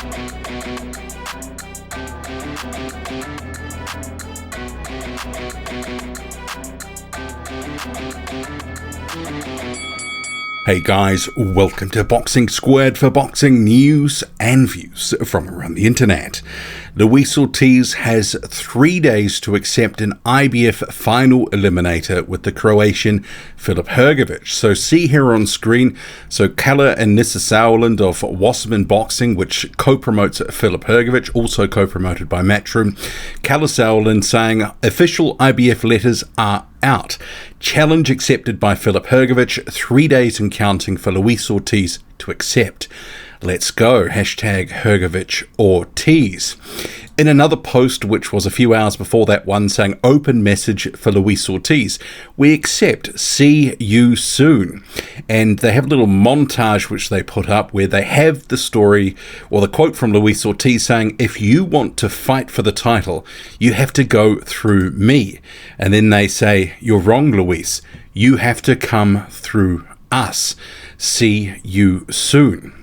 Hey guys, welcome to Boxing Squared for boxing news and views from around the internet. Luis Ortiz has 3 days to accept an IBF final eliminator with the Croatian Filip Hrgovic. So see here on screen, Kalle and Sauerland of Wasserman Boxing, which co-promotes Filip Hrgovic, also co-promoted by Matchroom. Kalle Sauerland saying official IBF letters are out. Challenge accepted by Filip Hrgovic, 3 days and counting for Luis Ortiz to accept. Let's go. Hashtag Hrgovic Ortiz. In another post, which was a few hours before that one, saying open message for Luis Ortiz. We accept. See you soon. And they have a little montage which they put up where they have the story or the quote from Luis Ortiz saying, if you want to fight for the title, you have to go through me. And then they say, you're wrong, Luis. You have to come through us. See you soon.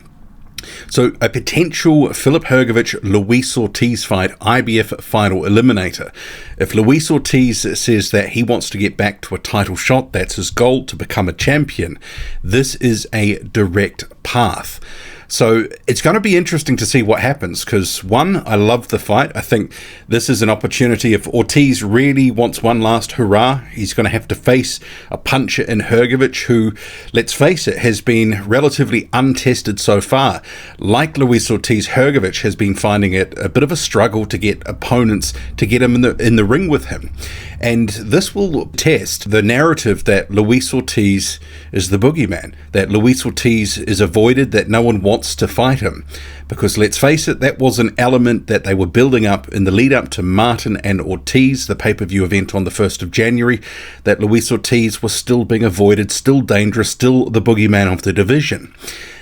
So a potential Filip Hrgovic-Luis Ortiz fight, IBF final eliminator. If Luis Ortiz says that he wants to get back to a title shot, that's his goal, to become a champion, this is a direct path. So it's going to be interesting to see what happens because, one, I love the fight. I think this is an opportunity. If Ortiz really wants one last hurrah, he's going to have to face a puncher in Hrgovic who, let's face it, has been relatively untested so far. Like Luis Ortiz, Hrgovic has been finding it a bit of a struggle to get opponents to get him in the ring with him. And this will test the narrative that Luis Ortiz is the boogeyman, that Luis Ortiz is avoided, that no one wants to fight him. Because let's face it, that was an element that they were building up in the lead up to Martin and Ortiz, the pay-per-view event on the 1st of January, that Luis Ortiz was still being avoided, still dangerous, still the boogeyman of the division.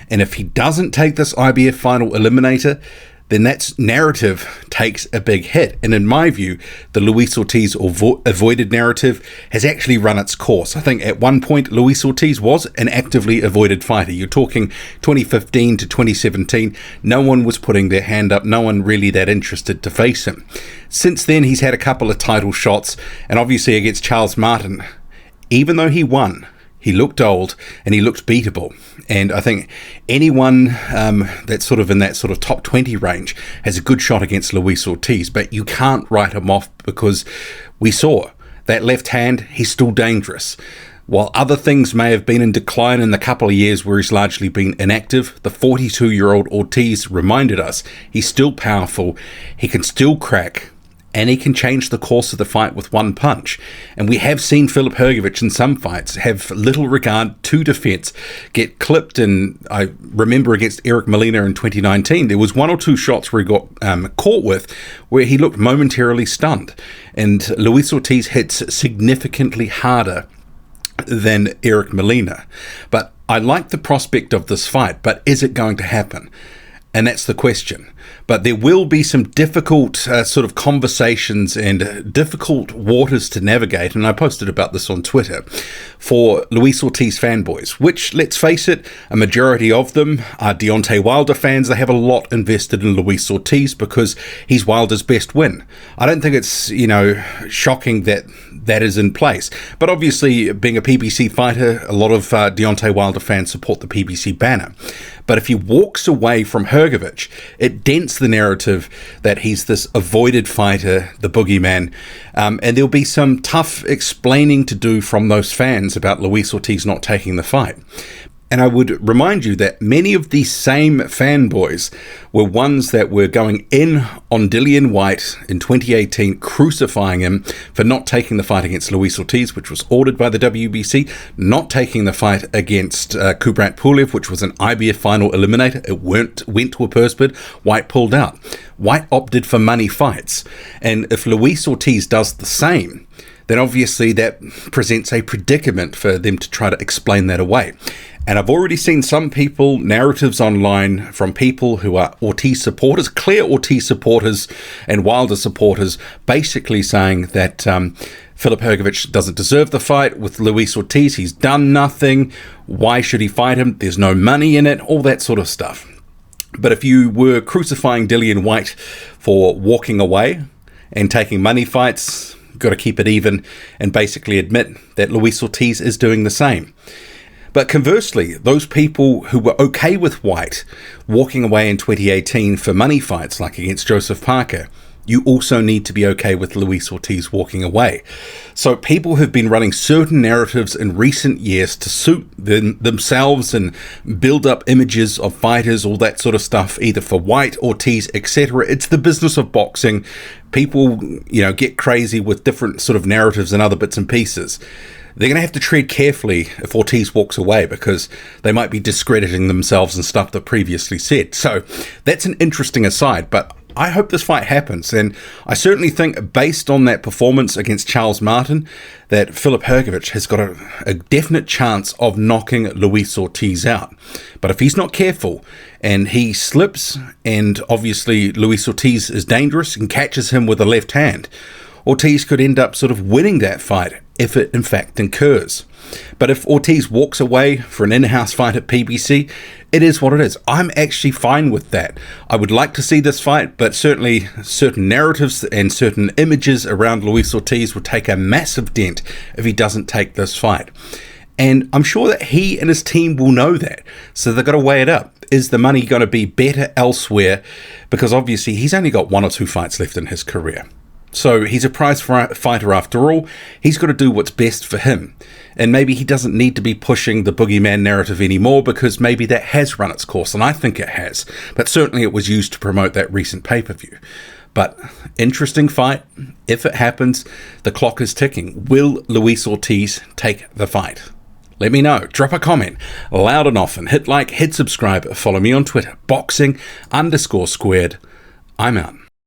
And if he doesn't take this IBF final eliminator, then that narrative takes a big hit. And in my view, the Luis Ortiz avoided narrative has actually run its course. I think at one point, Luis Ortiz was an actively avoided fighter. You're talking 2015 to 2017. No one was putting their hand up. No one really that interested to face him. Since then, he's had a couple of title shots, and obviously against Charles Martin, even though he won, he looked old and he looked beatable. And I think anyone that's sort of in that sort of top 20 range has a good shot against Luis Ortiz, but you can't write him off because we saw that left hand, he's still dangerous. While other things may have been in decline in the couple of years where he's largely been inactive, the 42-year-old Ortiz reminded us he's still powerful, he can still crack, and he can change the course of the fight with one punch. And we have seen Filip Hrgovic in some fights have little regard to defense, get clipped. And I remember against Eric Molina in 2019, there was one or two shots where he got caught with where he looked momentarily stunned. And Luis Ortiz hits significantly harder than Eric Molina. But I like the prospect of this fight, but is it going to happen? And that's the question. But there will be some difficult sort of conversations and difficult waters to navigate, and I posted about this on Twitter, for Luis Ortiz fanboys, which, let's face it, a majority of them are Deontay Wilder fans. They have a lot invested in Luis Ortiz because he's Wilder's best win. I don't think it's, shocking that that is in place. But obviously, being a PBC fighter, a lot of Deontay Wilder fans support the PBC banner. But if he walks away from Hrgovic, it dents the narrative that he's this avoided fighter, the boogeyman, and there'll be some tough explaining to do from those fans about Luis Ortiz not taking the fight. And I would remind you that many of these same fanboys were ones that were going in on Dillian Whyte in 2018, crucifying him for not taking the fight against Luis Ortiz, which was ordered by the WBC, not taking the fight against Kubrat Pulev, which was an IBF final eliminator. It went to a purse bid. Whyte pulled out. Whyte opted for money fights. And if Luis Ortiz does the same, then obviously that presents a predicament for them to try to explain that away. And I've already seen some people, narratives online from people who are Ortiz supporters, clear Ortiz supporters and Wilder supporters, basically saying that Filip Hrgovic doesn't deserve the fight with Luis Ortiz. He's done nothing. Why should he fight him? There's no money in it, all that sort of stuff. But if you were crucifying Dillian Whyte for walking away and taking money fights, you've got to keep it even and basically admit that Luis Ortiz is doing the same. But conversely, those people who were okay with Whyte walking away in 2018 for money fights like against Joseph Parker, you also need to be okay with Luis Ortiz walking away. So people have been running certain narratives in recent years to suit themselves and build up images of fighters, all that sort of stuff, either for Whyte, Ortiz, etc. It's the business of boxing. People, get crazy with different sort of narratives and other bits and pieces. They're going to have to tread carefully if Ortiz walks away, because they might be discrediting themselves and stuff that previously said. So that's an interesting aside, but I hope this fight happens, and I certainly think, based on that performance against Charles Martin, that Filip Hrgovic has got a definite chance of knocking Luis Ortiz out. But if he's not careful and he slips, and obviously Luis Ortiz is dangerous and catches him with a left hand, Ortiz could end up sort of winning that fight if it in fact occurs. But if Ortiz walks away for an in-house fight at PBC, it is what it is. I'm actually fine with that. I would like to see this fight, but certainly certain narratives and certain images around Luis Ortiz would take a massive dent if he doesn't take this fight. And I'm sure that he and his team will know that. So they've got to weigh it up. Is the money going to be better elsewhere? Because obviously he's only got 1 or 2 fights left in his career. So he's a prize fighter after all. He's got to do what's best for him. And maybe he doesn't need to be pushing the boogeyman narrative anymore, because maybe that has run its course, and I think it has. But certainly it was used to promote that recent pay-per-view. But interesting fight. If it happens, the clock is ticking. Will Luis Ortiz take the fight? Let me know. Drop a comment loud and often. Hit like, hit subscribe. Follow me on Twitter, boxing_squared. I'm out.